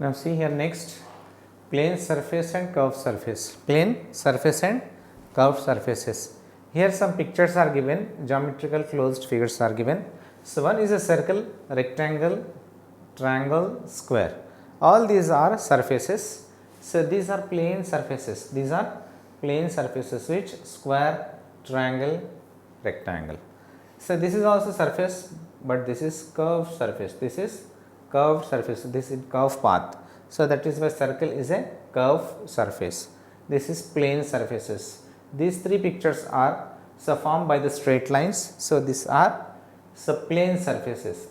Now see here next, plane surface and curved surface. Plane surface and curved surfaces. Here some pictures are given, geometrical closed figures are given. So one is a circle, rectangle, triangle, square. All these are surfaces. So these are plane surfaces. These are plane surfaces which square, triangle, rectangle. So this is also surface, but this is curved surface. This is curved surface. This is curved path. So that is why circle is a curved surface. This is plane surfaces. These three pictures are formed by the straight lines. So these are plane surfaces.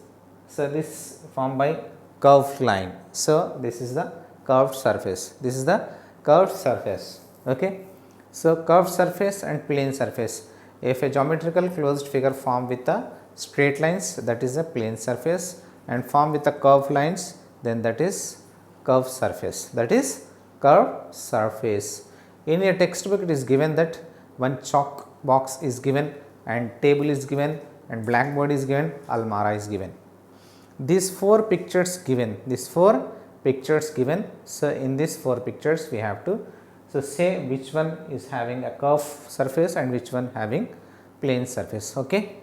So this formed by curved line. So this is the curved surface. This is the curved surface. Okay. So curved surface and plane surface. If a geometrical closed figure formed with the straight lines, that is a plane surface, and formed with the curved lines, then that is curved surface. That is curved surface. In your textbook it is given that one chalk box is given and table is given and blackboard is given, almara is given. These four pictures given, so in these four pictures we have to say which one is having a curved surface and which one having plane surface. Okay.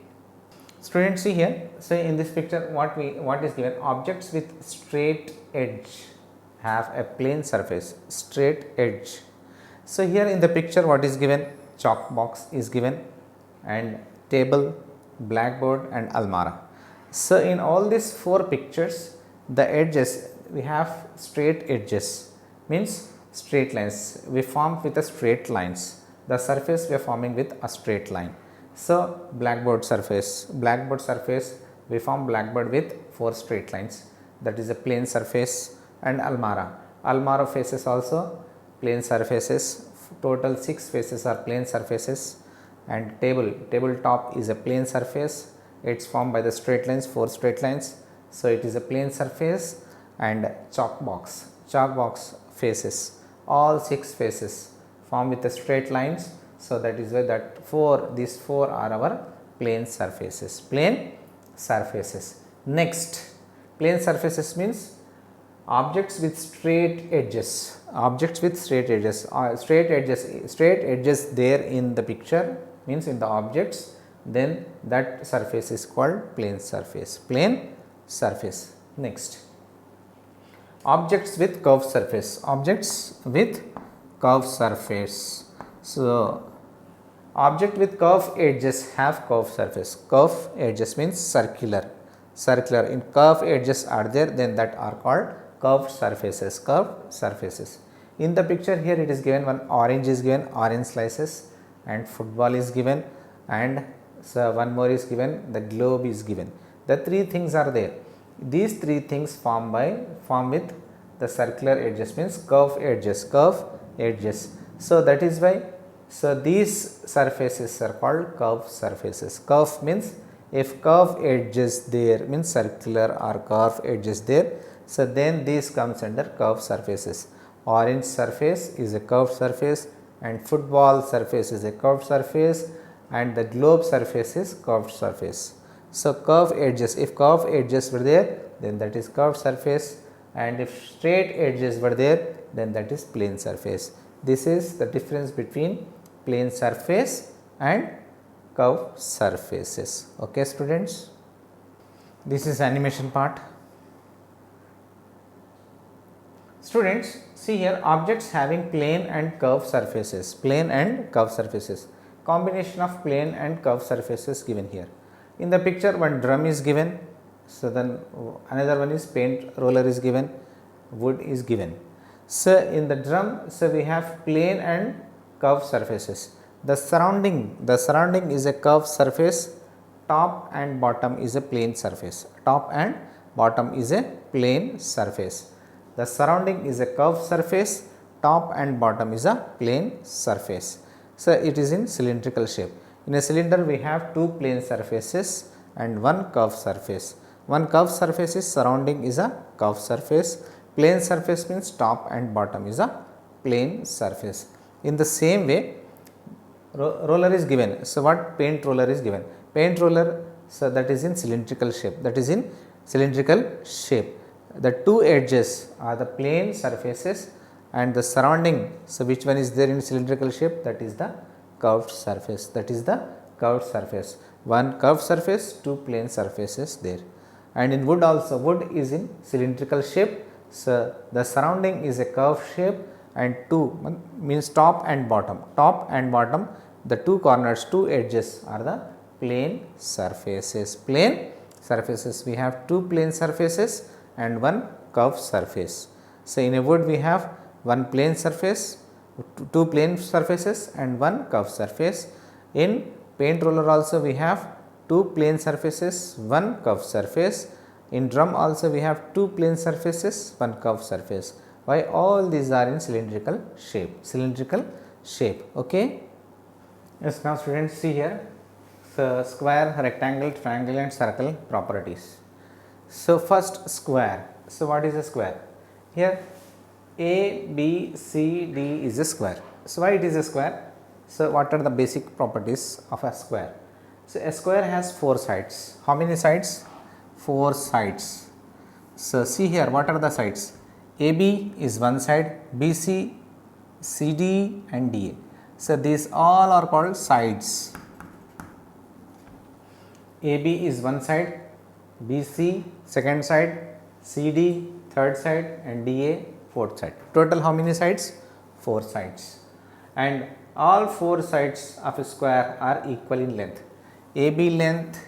Students, see here, so in this picture what is given, objects with straight edge have a plane surface, straight edge. So here in the picture what is given, chalk box is given and table, blackboard and almara. So in all these four pictures, the edges, we have straight edges, means straight lines. We form with a straight lines. The surface we are forming with a straight line. So blackboard surface, we form blackboard with four straight lines. That is a plane surface. And almara faces also plane surfaces. Total 6 faces are plane surfaces. And tabletop is a plane surface. It's formed by the straight lines, 4 straight lines. So it is a plane surface. And chalk box faces, all 6 faces formed with the straight lines. So that is why these four are our plane surfaces. Next, plane surfaces means objects with straight edges. Straight edges there in the picture, means in the objects, then that surface is called plane surface. Next, objects with curved surface. So object with curved edges have curved surface. Curved edges means circular. In curved edges are there, then that are called curved surfaces. In the picture here it is given, one orange is given, orange slices, and football is given, and so one more is given, the globe is given. The 3 things are there. These 3 things form with the circular edges, means curved edges. So that is why, so these surfaces are called curved surfaces. Curve means if curved edges there, means circular or curved edges there, so then this comes under curved surfaces. Orange surface is a curved surface, and football surface is a curved surface, and the globe surface is curved surface. So curved edges, if curved edges were there, then that is curved surface, and if straight edges were there, then that is plane surface. This is the difference between plane surface and curved surfaces. Okay, students, this is animation part. Students, see here, objects having plane and curved surfaces. Combination of plane and curved surfaces given here. In the picture, one drum is given. So then another one is paint roller is given, wood is given. So in the drum, so we have plane and curved surfaces. The surrounding is a curved surface. Top and bottom is a plane surface. The surrounding is a curved surface. Top and bottom is a plane surface. So it is in cylindrical shape. In a cylinder we have 2 plane surfaces and 1 curved surface. One curved surface is surrounding is a curved surface. Plane surface means top and bottom is a plane surface. In the same way, roller is given. So what paint roller is given? Paint roller, so that is in cylindrical shape. the two edges are the plane surfaces and the surrounding, so which one is there in cylindrical shape, that is the curved surface, that is the curved surface. One curved surface, two plane surfaces there. And in wood also, wood is in cylindrical shape, so the surrounding is a curved shape and two means top and bottom, the two corners, two edges are the plane surfaces. Plane surfaces, we have two plane surfaces and one curved surface. So in a wood we have one plane surface, two plane surfaces and one curved surface. In paint roller also we have two plane surfaces, one curved surface. In drum also we have two plane surfaces, one curved surface. Why? All these are in cylindrical shape, okay. Yes, now students see here, so square, rectangle, triangle and circle properties. So first square. So what is a square? Here A, B, C, D is a square. So why it is a square? So what are the basic properties of a square? So a square has four sides. How many sides? Four sides. So see here, what are the sides? AB is one side, BC, CD and DA. So these all are called sides. AB is one side, BC second side, CD third side and DA fourth side. Total how many sides? Four sides. And all four sides of a square are equal in length. AB length,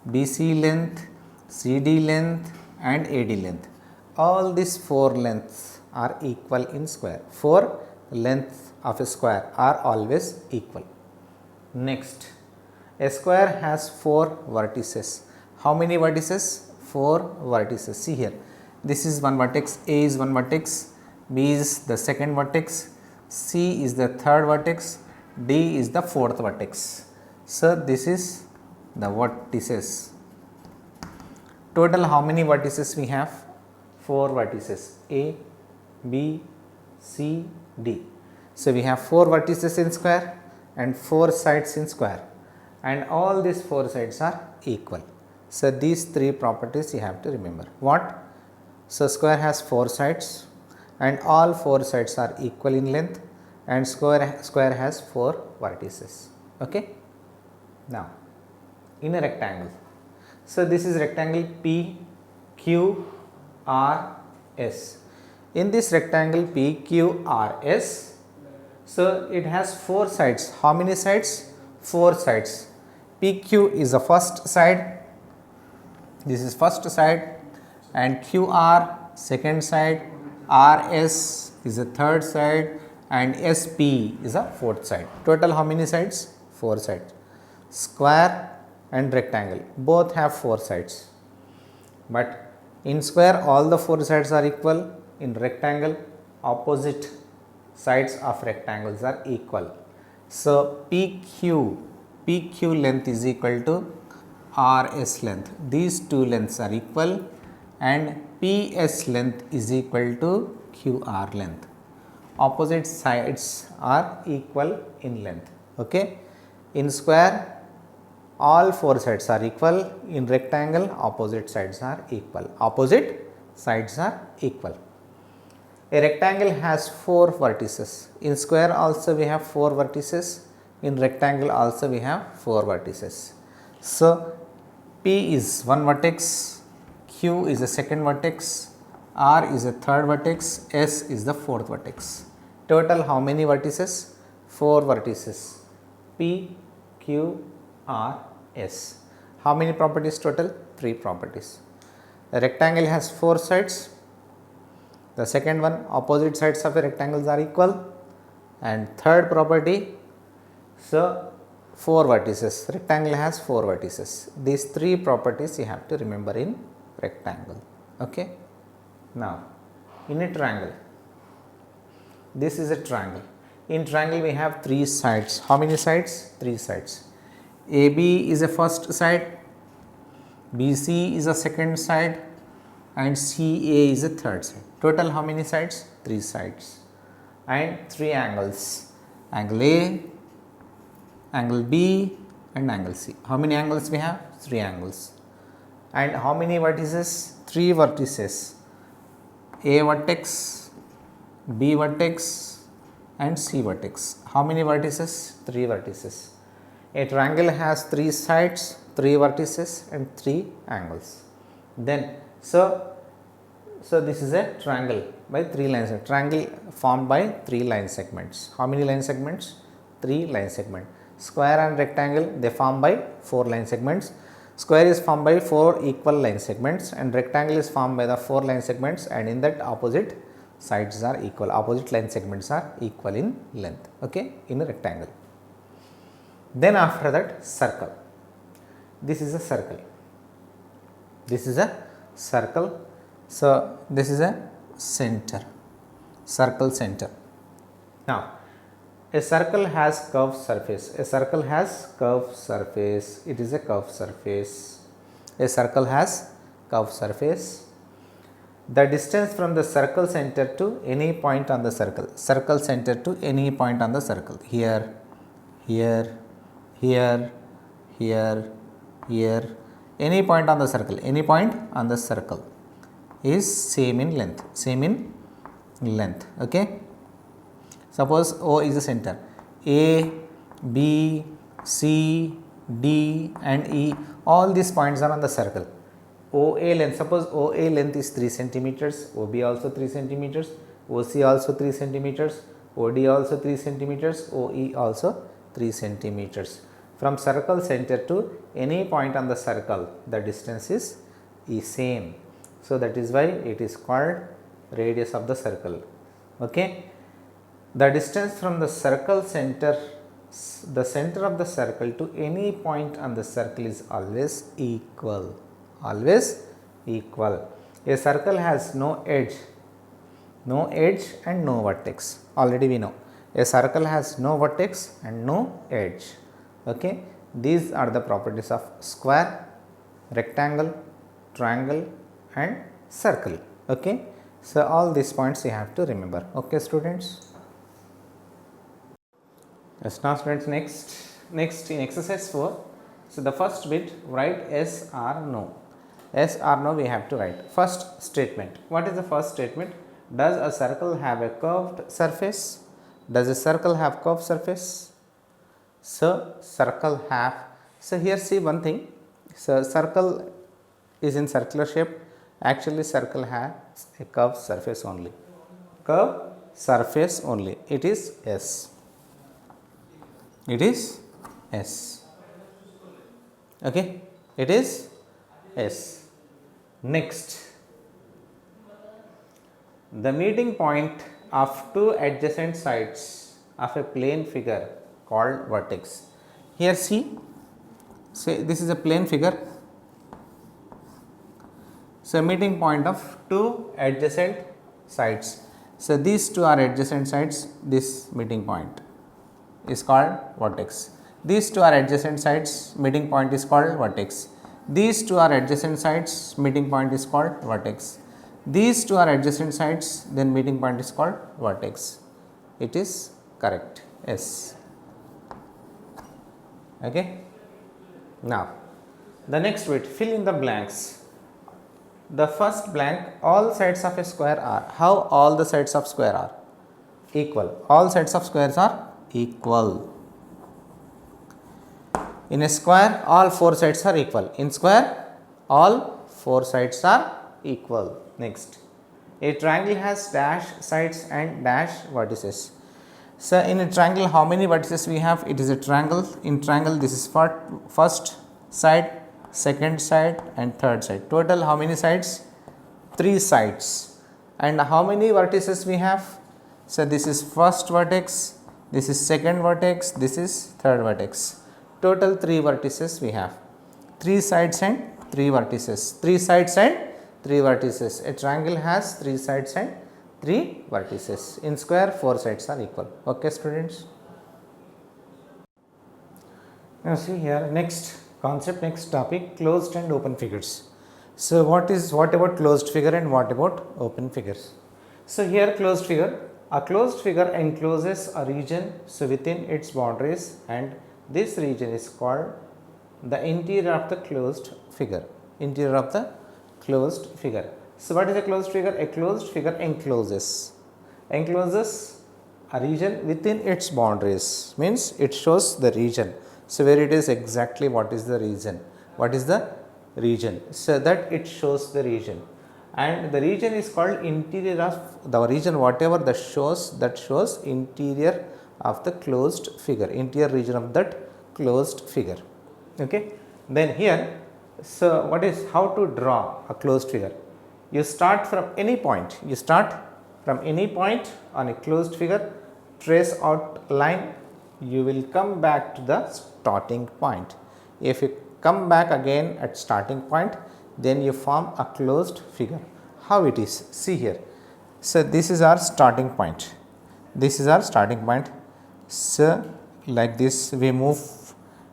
BC length, CD length and AD length. All these four lengths are equal in square. Four lengths of a square are always equal. Next, a square has four vertices. How many vertices? Four vertices. See here, this is one vertex, A is one vertex, B is the second vertex, C is the third vertex, D is the fourth vertex. So this is the vertices. Total how many vertices we have? Four vertices, A, B, C, D. So we have four vertices in square and four sides in square, and all these four sides are equal. So these three properties you have to remember. What? So square has four sides and all four sides are equal in length, and square has four vertices. Okay. Now in a rectangle, so this is rectangle P Q R S. In this rectangle P Q R S, so it has four sides. How many sides? Four sides. PQ is the first side, this is first side, and QR second side, RS is the third side and SP is the fourth side. Total how many sides? Four sides. Square and rectangle both have four sides, but in square all the four sides are equal. In rectangle, opposite sides of rectangles are equal. So PQ length is equal to RS length. These two lengths are equal, and PS length is equal to QR length. Opposite sides are equal in length. Okay. In square, all four sides are equal. In rectangle, opposite sides are equal. Opposite sides are equal. A rectangle has four vertices. In square also we have four vertices. In rectangle also we have four vertices. So P is one vertex, Q is the second vertex, R is the third vertex, S is the fourth vertex. Total how many vertices? Four vertices. P, Q, R, S. How many properties total? Three properties. A rectangle has four sides. The second one, opposite sides of a rectangles are equal. And third property, so four vertices. Rectangle has four vertices. These three properties you have to remember in rectangle. Okay. Now in a triangle, this is a triangle. In triangle we have three sides. How many sides? Three sides. AB is a first side, BC is a second side, and CA is a third side. Total how many sides? Three sides. And three angles. Angle A, angle B and angle C. How many angles we have? Three angles. And how many vertices? Three vertices. A vertex, B vertex and C vertex. How many vertices? 3 vertices. A triangle has 3 sides, 3 vertices and 3 angles. Then, so this is a triangle by 3 lines. A triangle formed by 3 line segments. How many line segments? 3 line segments. Square and rectangle, they form by 4 line segments. Square is formed by 4 equal line segments and rectangle is formed by the 4 line segments, and in that opposite sides are equal, opposite line segments are equal in length, okay, in a rectangle. Then after that, circle. This is a circle. This is a circle. So this is a center, circle center. Now a circle has curved surface. A circle has curved surface. It is a curved surface. A circle has curved surface. The distance from the circle center to any point on the circle. Circle center to any point on the circle. Here, here, here, here, here. Any point on the circle. Any point on the circle is same in length. Same in length. Okay. Suppose O is the center. A, B, C, D and E, all these points are on the circle. OA length, suppose OA length is 3 centimeters, OB also 3 centimeters, OC also 3 centimeters, OD also 3 centimeters, OE also 3 centimeters. From circle center to any point on the circle, the distance is same. So that is why it is called radius of the circle. Okay. The distance from the circle center, the center of the circle to any point on the circle is always equal. Always equal. A circle has no edge and no vertex. Already we know. A circle has no vertex and no edge. Okay. These are the properties of square, rectangle, triangle and circle. Okay. So all these points you have to remember. Okay, students. Yes, now students, next in exercise 4, so the first bit, write yes or no. Yes or no we have to write. First statement. What is the first statement? Does a circle have a curved surface? Does a circle have curved surface? So circle have. So here see one thing. So circle is in circular shape. Actually circle has a curved surface only. Curved surface only. It is S. It is S. Okay. It is S. Next, the meeting point of two adjacent sides of a plane figure called vertex. Here see, say this is a plane figure. So meeting point of two adjacent sides. So these two are adjacent sides. This meeting point is called vertex. These two are adjacent sides. Meeting point is called vertex. These two are adjacent sides, meeting point is called vertex. These two are adjacent sides, then meeting point is called vertex. It is correct. Yes. Okay. Now, the next bit, fill in the blanks. The first blank, all sides of a square are. How all the sides of square are? Equal. All sides of squares are equal. In a square, all four sides are equal. In square, all four sides are equal. Next, a triangle has dash sides and dash vertices. So in a triangle, how many vertices we have? It is a triangle. In triangle, this is first side, second side and third side. Total how many sides? 3 sides. And how many vertices we have? So this is first vertex, this is second vertex, this is third vertex. Total 3 vertices we have. 3 sides and 3 vertices. 3 sides and 3 vertices. A triangle has 3 sides and 3 vertices. In square, 4 sides are equal. Okay, students. Now see here, next concept, next topic, closed and open figures. So what about closed figure and what about open figures? So here closed figure. A closed figure encloses a region so within its boundaries, and this region is called the interior of the closed figure. Interior of the closed figure. So what is a closed figure? A closed figure encloses a region within its boundaries, means it shows the region. So where it is exactly, what is the region, so that it shows the region, and the region is called interior of the region, whatever that shows interior of the closed figure, interior region of that closed figure. Okay. Then here, so what is, how to draw a closed figure? You start from any point, on a closed figure, trace out line, you will come back to the starting point. If you come back again at starting point, then you form a closed figure. How it is? See here. So this is our starting point. So like this we move,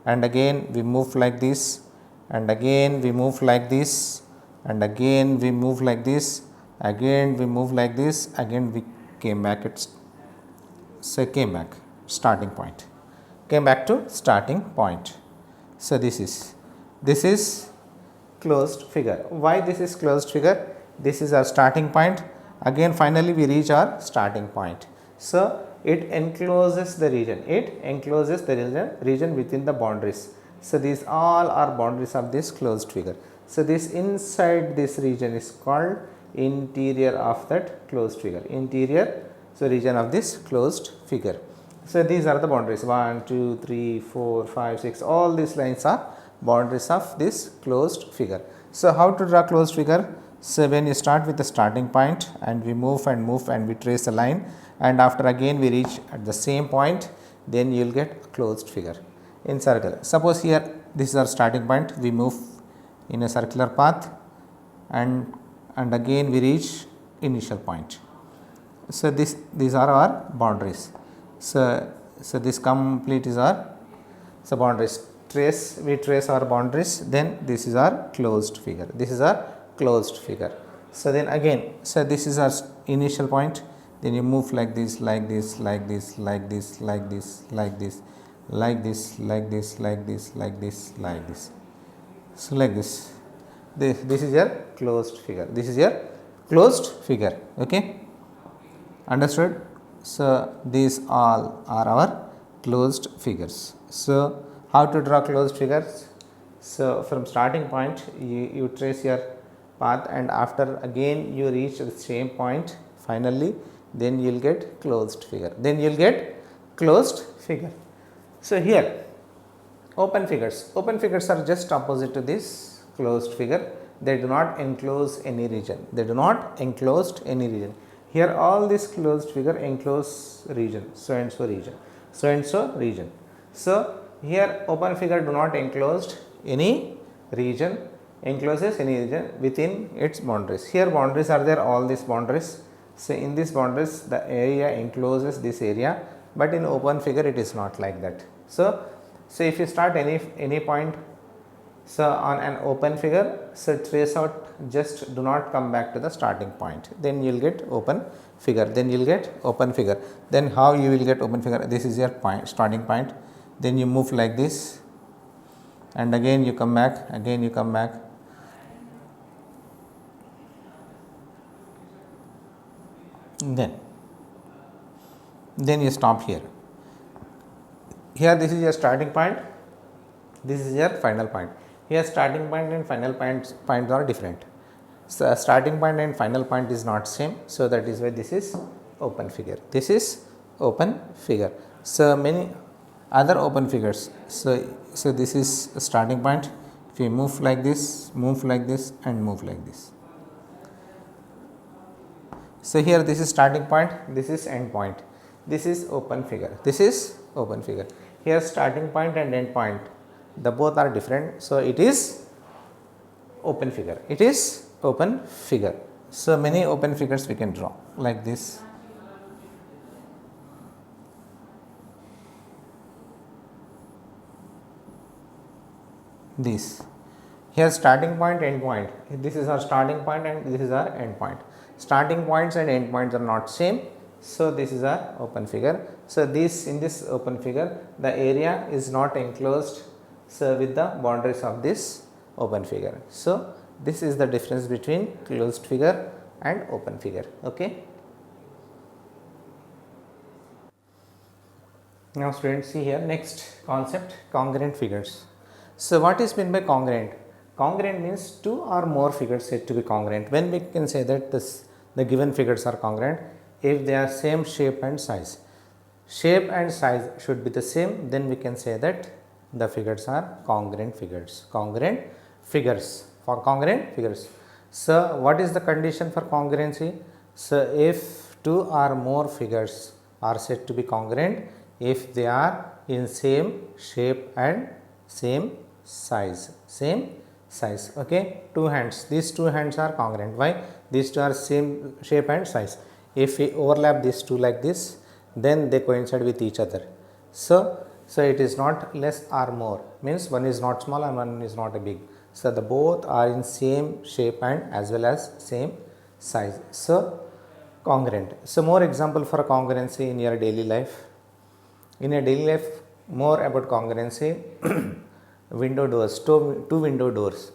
and again we move like this, and again we move like this, and again we move like this, again we move like this, again we came back at starting point, came back to starting point. So this is closed figure. Why this is closed figure? This is our starting point, again finally we reach our starting point. So it encloses the region, region within the boundaries. So these all are boundaries of this closed figure. So this inside this region is called interior of that closed figure, so region of this closed figure. So these are the boundaries, 1, 2, 3, 4, 5, 6, all these lines are boundaries of this closed figure. So how to draw closed figure? So when you start with the starting point and we move and we trace a line, and after again we reach at the same point, then you will get a closed figure in circle. Suppose here this is our starting point, we move in a circular path, and again we reach initial point. So these are our boundaries. So this complete is our boundaries. We trace our boundaries, then this is our closed figure. So then again, so this is our initial point, then you move like this, like this, like this, like this, like this, like this, like this, like this, like this, like this, like this. So like this. This is your closed figure. Okay. Understood? So these all are our closed figures. So how to draw closed figures? So from starting point you trace your path, and after again you reach the same point finally, then you will get closed figure. So here open figures are just opposite to this closed figure. They do not enclose any region. Here all this closed figure enclose region, so and so region. So here open figure do not enclose any region, within its boundaries. Here boundaries are there, all these boundaries. So in these boundaries the area encloses this area, but in open figure it is not like that. So if you start any point, so on an open figure, so trace out, just do not come back to the starting point, then you will get open figure. Then how you will get open figure? This is your point, starting point, then you move like this, and again you come back, then you stop here. This is your starting point, this is your final point. Here starting point and final points are different. So starting point and final point is not same, so that is why this is open figure. So many other open figures. So this is a starting point. If you move like this, and move like this. So here this is starting point, this is end point. This is open figure. Here starting point and end point, the both are different, so it is open figure. So many open figures we can draw like this. Here starting point, end point. This is our starting point and this is our end point. Starting points and end points are not same, so this is our open figure. So in this open figure the area is not enclosed, so with the boundaries of this open figure. So This is the difference between closed figure and open figure. Okay. Now students, see here next concept, congruent figures. So what is meant by congruent? Congruent means two or more figures said to be congruent. When we can say that the given figures are congruent, if they are same shape and size. Shape and size should be the same, then we can say that the figures are congruent figures. Congruent figures. For congruent figures. So what is the condition for congruency? So if two or more figures are said to be congruent if they are in same shape and same size. Okay, two hands, these two hands are congruent. Why? These two are same shape and size. If we overlap these two like this, then they coincide with each other. So it is not less or more, means one is not small and one is not a big. So the both are in same shape and as well as same size. So congruent. So more example for congruency in your daily life. In your daily life, more about congruency. Window doors, two window doors.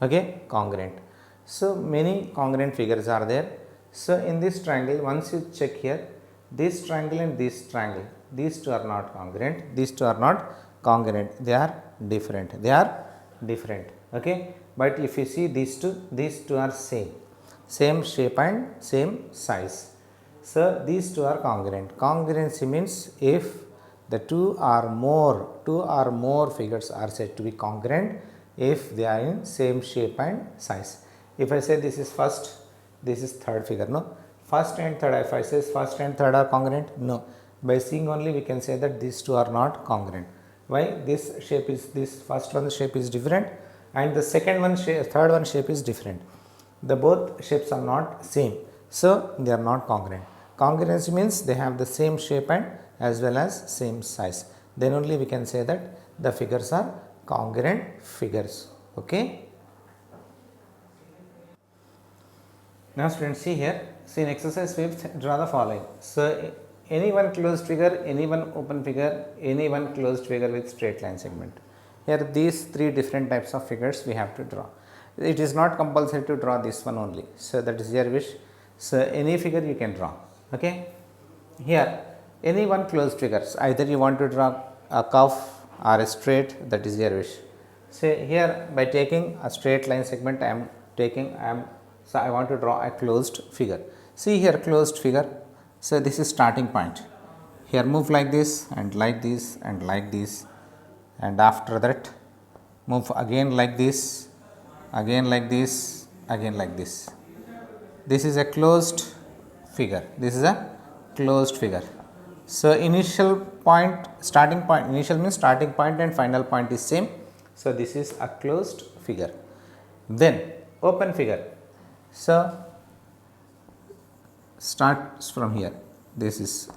Okay, congruent. So many congruent figures are there. So in this triangle, once you check here, this triangle and this triangle, these two are not congruent. These two are not congruent. They are different. Okay. But if you see these two are same shape and same size. So these two are congruent. Congruency means if the two or more figures are said to be congruent if they are in same shape and size. If I say this is first, this is third figure, no. First and third, if I say first and third are congruent, no. By seeing only we can say that these two are not congruent. Why? This first one shape is different and the third one shape is different. The both shapes are not same, so they are not congruent. Congruency means they have the same shape and as well as same size. Then only we can say that the figures are congruent figures. Okay. Now students, see here. See in exercise 5th, draw the following. So any one closed figure, any one open figure, any one closed figure with straight line segment. Here these three different types of figures we have to draw. It is not compulsory to draw this one only. So that is your wish. So any figure you can draw. Okay. Here any one closed figures, either you want to draw a curve or a straight, that is your wish. Say here by taking a straight line segment so I want to draw a closed figure. See here closed figure. So this is starting point. Here move like this and like this and like this, and after that move again like this, again like this, again like this. This is a closed figure. This is a closed figure. So initial point, starting point, initial means starting point and final point is same. So this is a closed figure. Then open figure. So starts from here. This is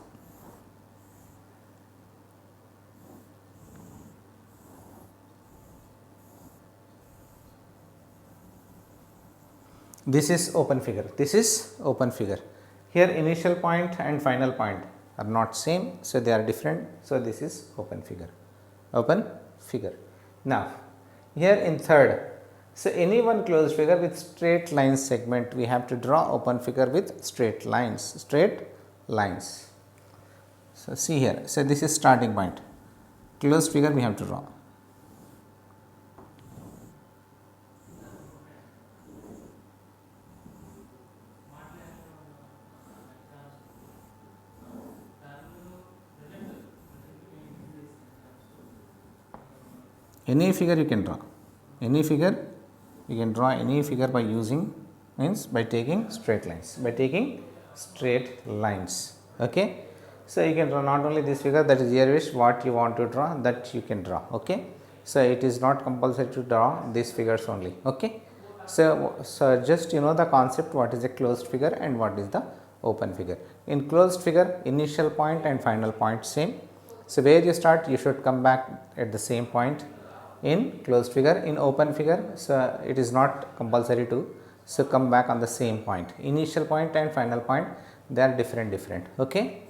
open figure. This is open figure. Here initial point and final point are not same, so they are different. So this is open figure. Open figure. Now here in third, so any one closed figure with straight line segment, we have to draw open figure with straight lines. So see here, so this is starting point. Closed figure we have to draw. Any figure you can draw. Any figure you can draw any figure by using, means by taking straight lines. Okay. So you can draw not only this figure, that is your wish, what you want to draw, that you can draw. Okay. So it is not compulsory to draw these figures only. Okay. So just you know the concept, what is a closed figure and what is the open figure. In closed figure, initial point and final point same. So where you start, you should come back at the same point. In closed figure, in open figure, so it is not compulsory to come back on the same point. Initial point and final point, they are different. Okay.